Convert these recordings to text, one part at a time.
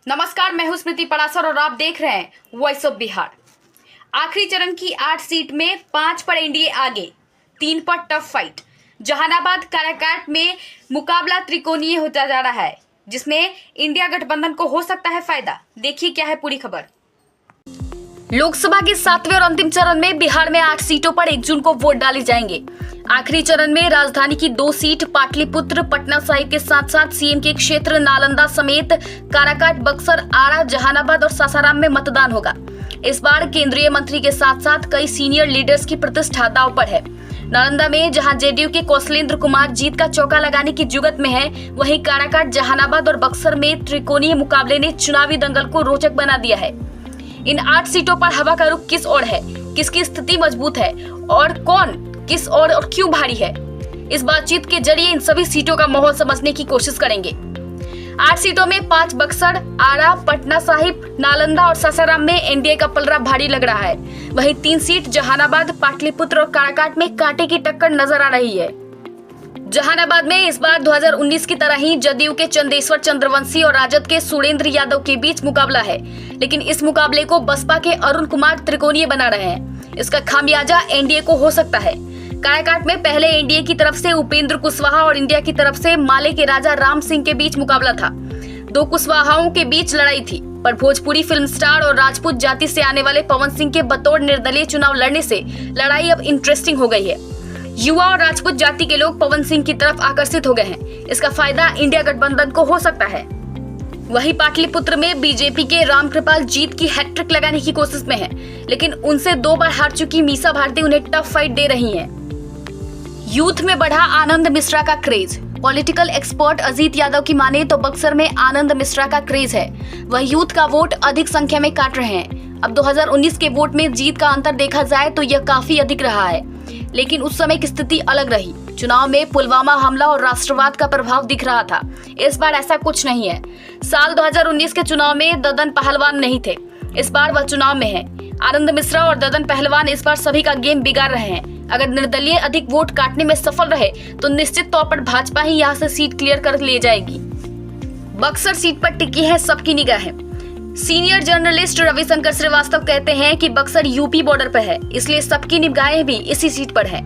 नमस्कार, मैं हूं स्मृति परासर और आप देख रहे हैं वॉइस ऑफ बिहार। आखिरी चरण की 8 सीट में 5 पर एनडीए आगे, 3 पर टफ फाइट। जहानाबाद काराकाट में मुकाबला त्रिकोणीय होता जा रहा है, जिसमें इंडिया गठबंधन को हो सकता है फायदा। देखिए क्या है पूरी खबर। लोकसभा के 7वें और अंतिम चरण में बिहार में 8 सीटों पर 1 जून को वोट डाले जाएंगे। आखिरी चरण में राजधानी की 2 सीट पाटलिपुत्र, पटना साहिब के साथ साथ सीएम के क्षेत्र नालंदा समेत काराकाट, बक्सर, आरा, जहानाबाद और सासाराम में मतदान होगा। इस बार केंद्रीय मंत्री के साथ साथ कई सीनियर लीडर्स की प्रतिष्ठा दांव पर है। नालंदा में जहां जेडीयू के कौशलेंद्र कुमार जीत का चौका लगाने की जुगत में है, वहीं काराकाट, जहानाबाद और बक्सर में त्रिकोणीय मुकाबले ने चुनावी दंगल को रोचक बना दिया है। इन 8 सीटों पर हवा का रुख किस ओर है, किसकी स्थिति मजबूत है और कौन किस ओर और क्यों भारी है, इस बातचीत के जरिए इन सभी सीटों का माहौल समझने की कोशिश करेंगे। 8 सीटों में 5 बक्सर, आरा, पटना साहिब, नालंदा और सासाराम में एनडीए का पलड़ा भारी लग रहा है। वहीं 3 सीट जहानाबाद, पाटलिपुत्र और काराकाट में कांटे की टक्कर नजर आ रही है। जहानाबाद में इस बार 2019 की तरह ही जदयू के चंदेश्वर चंद्रवंशी और राजद के सुरेंद्र यादव के बीच मुकाबला है, लेकिन इस मुकाबले को बसपा के अरुण कुमार त्रिकोणीय बना रहे हैं। इसका खामियाजा एनडीए को हो सकता है। काराकाट में पहले एनडीए की तरफ से उपेंद्र कुशवाहा और इंडिया की तरफ से माले के राजा राम सिंह के बीच मुकाबला था। 2 कुशवाहाओं के बीच लड़ाई थी, पर भोजपुरी फिल्म स्टार और राजपूत जाति से आने वाले पवन सिंह के बतौर निर्दलीय चुनाव लड़ने से लड़ाई अब इंटरेस्टिंग हो गई है। युवा और राजपूत जाति के लोग पवन सिंह की तरफ आकर्षित हो गए हैं। इसका फायदा इंडिया गठबंधन को हो सकता है। वहीं पाटलिपुत्र में बीजेपी के रामकृपाल जीत की हैट्रिक लगाने की कोशिश में है, लेकिन उनसे 2 बार हार चुकी मीसा भारती उन्हें टफ फाइट दे रही हैं। यूथ में बढ़ा आनंद मिश्रा का craze. Political expert Ajit Yadav की माने तो बक्सर में आनंद मिश्रा का क्रेज है। वह यूथ का वोट अधिक संख्या में काट रहे हैं। अब 2019 के वोट में जीत का अंतर देखा जाए तो यह काफी अधिक रहा है, लेकिन उस समय की स्थिति अलग रही। चुनाव में पुलवामा हमला और राष्ट्रवाद का प्रभाव दिख रहा था। इस बार ऐसा कुछ नहीं है। साल 2019 के चुनाव में ददन पहलवान नहीं थे, इस बार वह चुनाव में है। आनंद मिश्रा और ददन पहलवान इस बार सभी का गेम बिगाड़ रहे हैं। अगर निर्दलीय अधिक वोट काटने में सफल रहे तो निश्चित तौर पर भाजपा ही यहां से सीट क्लियर कर ले जाएगी। बक्सर सीट पर टिकी है सबकी निगाहें। सीनियर जर्नलिस्ट रविशंकर श्रीवास्तव कहते हैं कि बक्सर यूपी बॉर्डर पर है, इसलिए सबकी निगाहें भी इसी सीट पर है।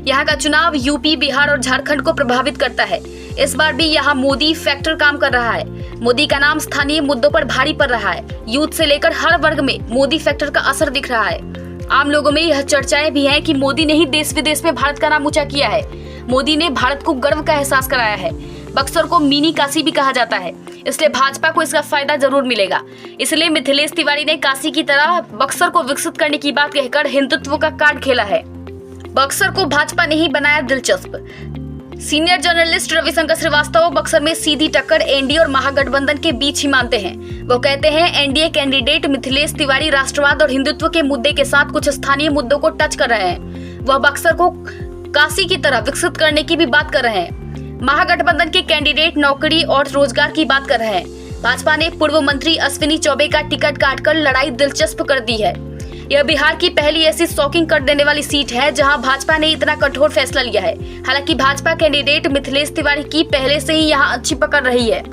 यहाँ का चुनाव यूपी, बिहार और झारखंड को प्रभावित करता है। इस बार भी यहाँ मोदी फैक्टर काम कर रहा है। मोदी का नाम स्थानीय मुद्दों पर भारी पड़ रहा है। यूथ से लेकर हर वर्ग में मोदी फैक्टर का असर दिख रहा है। आम लोगों में यह चर्चाएं भी हैं कि मोदी ने ही देश विदेश में भारत का नाम ऊंचा किया है। मोदी ने भारत को गर्व का एहसास कराया है। बक्सर को मिनी काशी भी कहा जाता है, इसलिए भाजपा को इसका फायदा जरूर मिलेगा। इसलिए मिथिलेश तिवारी ने काशी की तरह बक्सर को विकसित करने की बात कहकर हिंदुत्व का कार्ड खेला है। बक्सर को भाजपा ने ही बनाया दिलचस्प। सीनियर जर्नलिस्ट रविशंकर श्रीवास्तव बक्सर में सीधी टक्कर एनडीए और महागठबंधन के बीच ही मानते हैं। वो कहते हैं एनडीए कैंडिडेट मिथिलेश तिवारी राष्ट्रवाद और हिंदुत्व के मुद्दे के साथ कुछ स्थानीय मुद्दों को टच कर रहे हैं। वह बक्सर को काशी की तरह विकसित करने की भी बात कर रहे हैं। महागठबंधन के कैंडिडेट नौकरी और रोजगार की बात कर रहे हैं। भाजपा ने पूर्व मंत्री अश्विनी चौबे का टिकट काटकर लड़ाई दिलचस्प कर दी है। यह बिहार की पहली ऐसी शॉकिंग कर देने वाली सीट है जहां भाजपा ने इतना कठोर फैसला लिया है। हालांकि भाजपा कैंडिडेट मिथिलेश तिवारी की पहले से ही यहां अच्छी पकड़ रही है।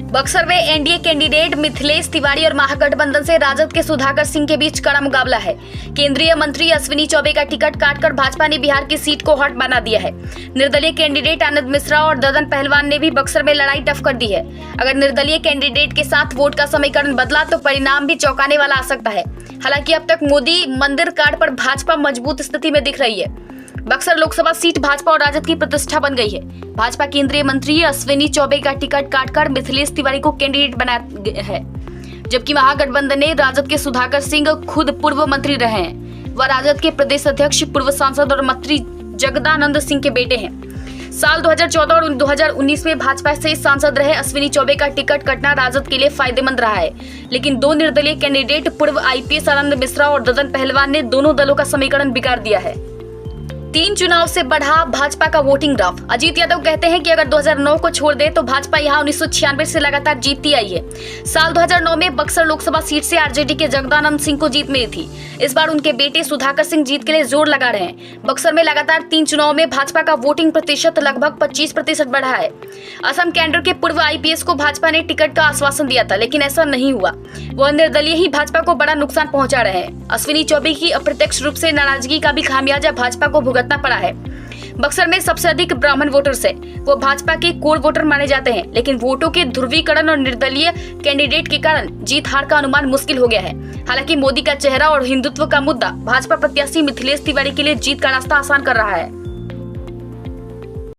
बक्सर में एनडीए कैंडिडेट मिथिलेश तिवारी और महागठबंधन से राजद के सुधाकर सिंह के बीच कड़ा मुकाबला है। केंद्रीय मंत्री अश्विनी चौबे का टिकट काटकर भाजपा ने बिहार की सीट को हॉट बना दिया है। निर्दलीय कैंडिडेट आनंद मिश्रा और ददन पहलवान ने भी बक्सर में लड़ाई टफ कर दी है। अगर निर्दलीय कैंडिडेट के साथ वोट का समीकरण बदला तो परिणाम भी चौंकाने वाला आ सकता है। हालांकि अब तक मोदी मंदिर कार्ड पर भाजपा मजबूत स्थिति में दिख रही है। बक्सर लोकसभा सीट भाजपा और राजद की प्रतिष्ठा बन गई है। भाजपा केंद्रीय मंत्री अश्विनी चौबे का टिकट काटकर मिथिलेश तिवारी को कैंडिडेट बनाया है, जबकि महागठबंधन ने राजद के सुधाकर सिंह खुद पूर्व मंत्री रहे हैं। वह राजद के प्रदेश अध्यक्ष, पूर्व सांसद और मंत्री जगदानंद सिंह के बेटे हैं। साल 2014 और 2019 में भाजपा से सांसद रहे अश्विनी चौबे का टिकट कटना राजद के लिए फायदेमंद रहा है, लेकिन 2 निर्दलीय कैंडिडेट पूर्व आईपीएस आनंद मिश्रा और ददन पहलवान ने दोनों दलों का समीकरण बिगाड़ दिया है। 3 चुनाव से बढ़ा भाजपा का वोटिंग रफ। अजीत यादव कहते हैं कि अगर 2009 को छोड़ दे तो भाजपा यहां 1996 से लगातार जीतती आई है। साल 2009 में बक्सर लोकसभा सीट से आरजेडी के जगदानंद सिंह को जीत मिली थी। इस बार उनके बेटे सुधाकर सिंह जीत के लिए जोर लगा रहे हैं। बक्सर में लगातार 3 चुनाव में भाजपा का वोटिंग प्रतिशत लगभग 25% बढ़ा है। असम कैडर के पूर्व आईपीएस को भाजपा ने टिकट का आश्वासन दिया था, लेकिन ऐसा नहीं हुआ। वह निर्दलीय ही भाजपा को बड़ा नुकसान पहुंचा रहे हैं। अश्विनी चौबे की अप्रत्यक्ष रूप से नाराजगी का भी खामियाजा भाजपा को भुगतना पड़ा है। बक्सर में सबसे अधिक ब्राह्मण वोटर्स है। वो भाजपा के कोर वोटर माने जाते हैं, लेकिन वोटों के ध्रुवीकरण और निर्दलीय कैंडिडेट के कारण जीत हार का अनुमान मुश्किल हो गया है। हालांकि मोदी का चेहरा और हिंदुत्व का मुद्दा भाजपा प्रत्याशी मिथिलेश तिवारी के लिए जीत का रास्ता आसान कर रहा है।